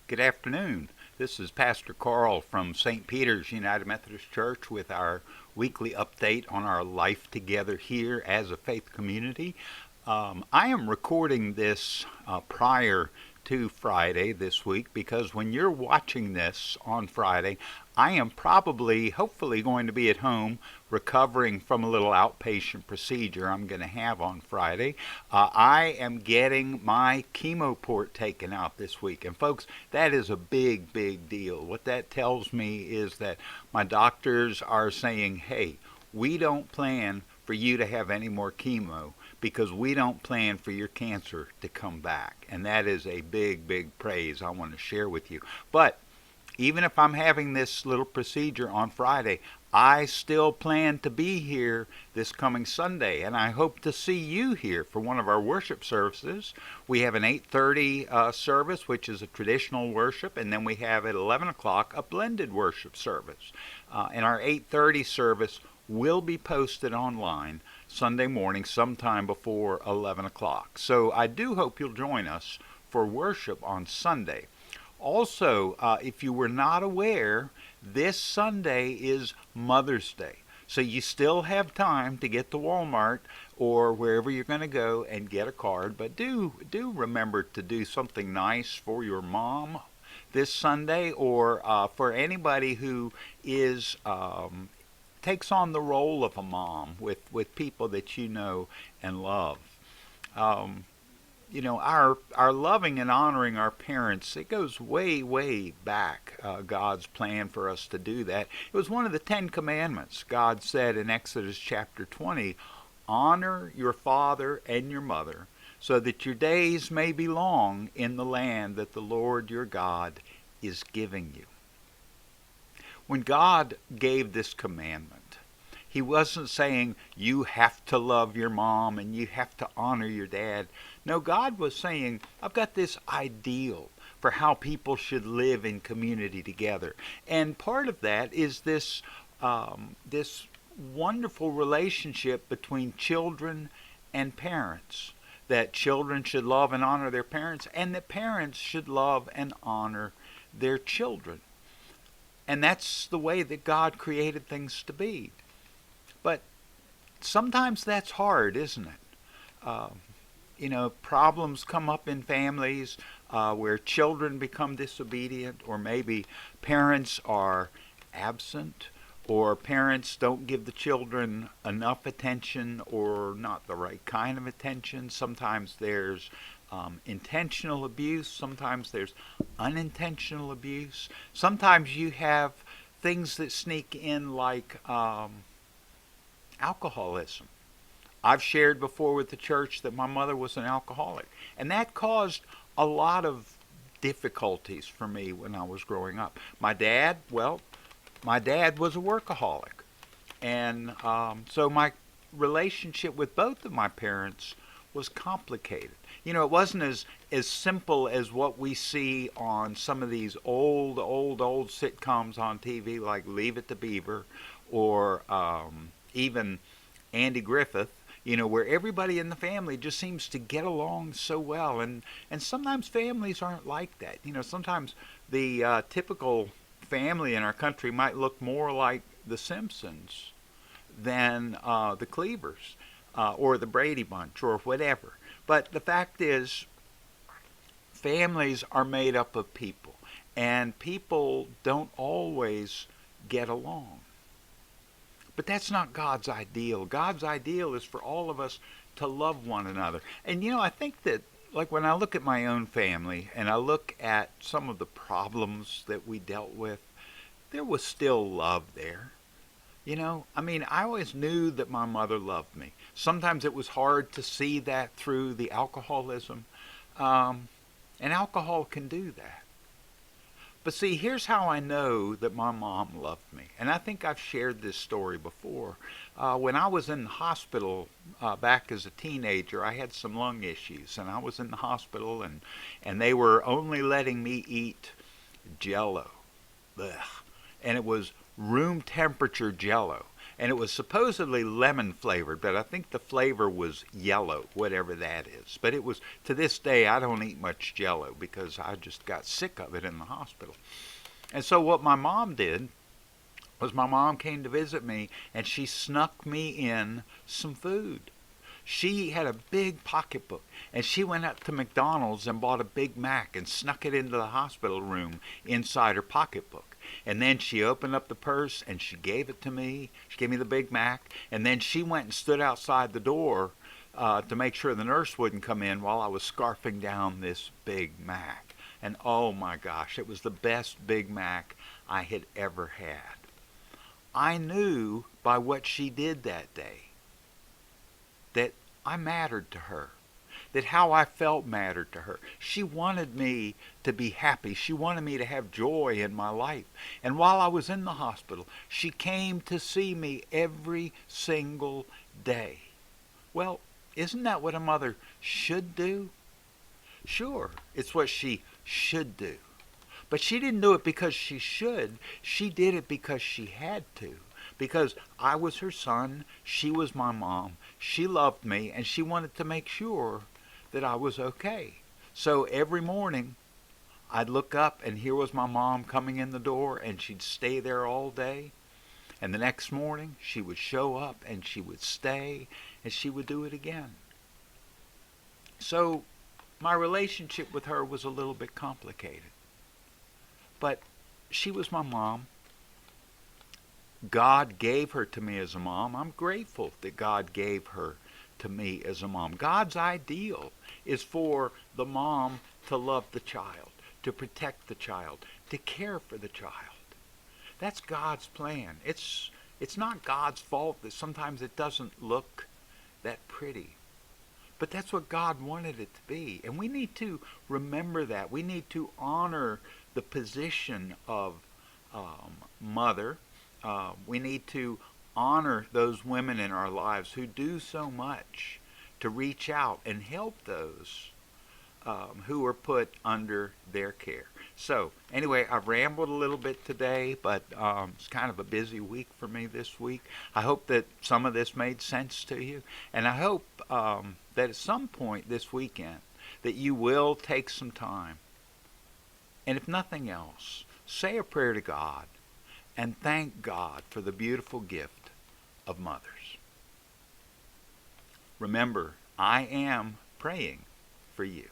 Good afternoon. This is Pastor Carl from St. Peter's United Methodist Church with our weekly update on our life together here as a faith community. I am recording this prior to Friday this week because when you're watching this on Friday, I am probably, hopefully, going to be at home recovering from a little outpatient procedure I'm going to have on Friday. I am getting my chemo port taken out this week. And folks, that is a big, big deal. What that tells me is that my doctors are saying, hey, we don't plan for you to have any more chemo because we don't plan for your cancer to come back. And that is a big, big praise I want to share with you. But even if I'm having this little procedure on Friday, I still plan to be here this coming Sunday, and I hope to see you here for one of our worship services. We have an 8:30 service, which is a traditional worship, and then we have at 11 o'clock a blended worship service. And our 8:30 service will be posted online Sunday morning sometime before 11 o'clock. So I do hope you'll join us for worship on Sunday. Also, if you were not aware, this Sunday is Mother's Day. So you still have time to get to Walmart or wherever you're going to go and get a card. But do remember to do something nice for your mom this Sunday, or for anybody who is takes on the role of a mom with people that you know and love. Our loving and honoring our parents, it goes way, way back, God's plan for us to do that. It was one of the 10 Commandments. God said in Exodus chapter 20, honor your father and your mother, so that your days may be long in the land that the Lord your God is giving you. When God gave this commandment, He wasn't saying you have to love your mom and you have to honor your dad. No, God was saying, I've got this ideal for how people should live in community together. And part of that is this wonderful relationship between children and parents. That children should love and honor their parents, and that parents should love and honor their children. And that's the way that God created things to be. But sometimes that's hard, isn't it? Problems come up in families where children become disobedient, or maybe parents are absent, or parents don't give the children enough attention or not the right kind of attention. Sometimes there's intentional abuse. Sometimes there's unintentional abuse. Sometimes you have things that sneak in like alcoholism. I've shared before with the church that my mother was an alcoholic, and that caused a lot of difficulties for me when I was growing up. My dad was a workaholic, and so my relationship with both of my parents was complicated. It wasn't as simple as what we see on some of these old sitcoms on TV, like Leave It to Beaver, or even Andy Griffith, where everybody in the family just seems to get along so well. And sometimes families aren't like that. Sometimes the typical family in our country might look more like the Simpsons than the Cleavers or the Brady Bunch or whatever. But the fact is, families are made up of people, and people don't always get along. But that's not God's ideal. God's ideal is for all of us to love one another. And I think that, like, when I look at my own family and I look at some of the problems that we dealt with, there was still love there. I always knew that my mother loved me. Sometimes it was hard to see that through the alcoholism. And alcohol can do that. But see, here's how I know that my mom loved me. And I think I've shared this story before. When I was in the hospital back as a teenager, I had some lung issues. And I was in the hospital, and they were only letting me eat Jell-O. Ugh. And it was room temperature Jell-O. and it was supposedly lemon flavored, but I think the flavor was yellow, whatever that is. But it was, to this day, I don't eat much Jello because I just got sick of it in the hospital. And so what my mom did was my mom came to visit me and she snuck me in some food. She had a big pocketbook and she went up to McDonald's and bought a Big Mac and snuck it into the hospital room inside her pocketbook. And then she opened up the purse and she gave it to me. She gave me the Big Mac. And then she went and stood outside the door to make sure the nurse wouldn't come in while I was scarfing down this Big Mac. And oh my gosh, it was the best Big Mac I had ever had. I knew by what she did that day that I mattered to her, that how I felt mattered to her. She wanted me to be happy. She wanted me to have joy in my life. And while I was in the hospital, she came to see me every single day. Well, isn't that what a mother should do? Sure, it's what she should do. But she didn't do it because she should. She did it because she had to. Because I was her son, she was my mom, she loved me, and she wanted to make sure that I was okay. So every morning, I'd look up and here was my mom coming in the door and she'd stay there all day. And the next morning, she would show up and she would stay and she would do it again. So my relationship with her was a little bit complicated. But she was my mom. God gave her to me as a mom. I'm grateful that God gave her to me as a mom. God's ideal is for the mom to love the child, to protect the child, to care for the child. That's God's plan. It's not God's fault that sometimes it doesn't look that pretty. But that's what God wanted it to be. And we need to remember that. We need to honor the position of mother. We need to honor those women in our lives who do so much to reach out and help those who are put under their care. So anyway, I've rambled a little bit today, but it's kind of a busy week for me this week. I hope that some of this made sense to you, and I hope that at some point this weekend that you will take some time, and if nothing else, say a prayer to God and thank God for the beautiful gift of mothers. Remember, I am praying for you.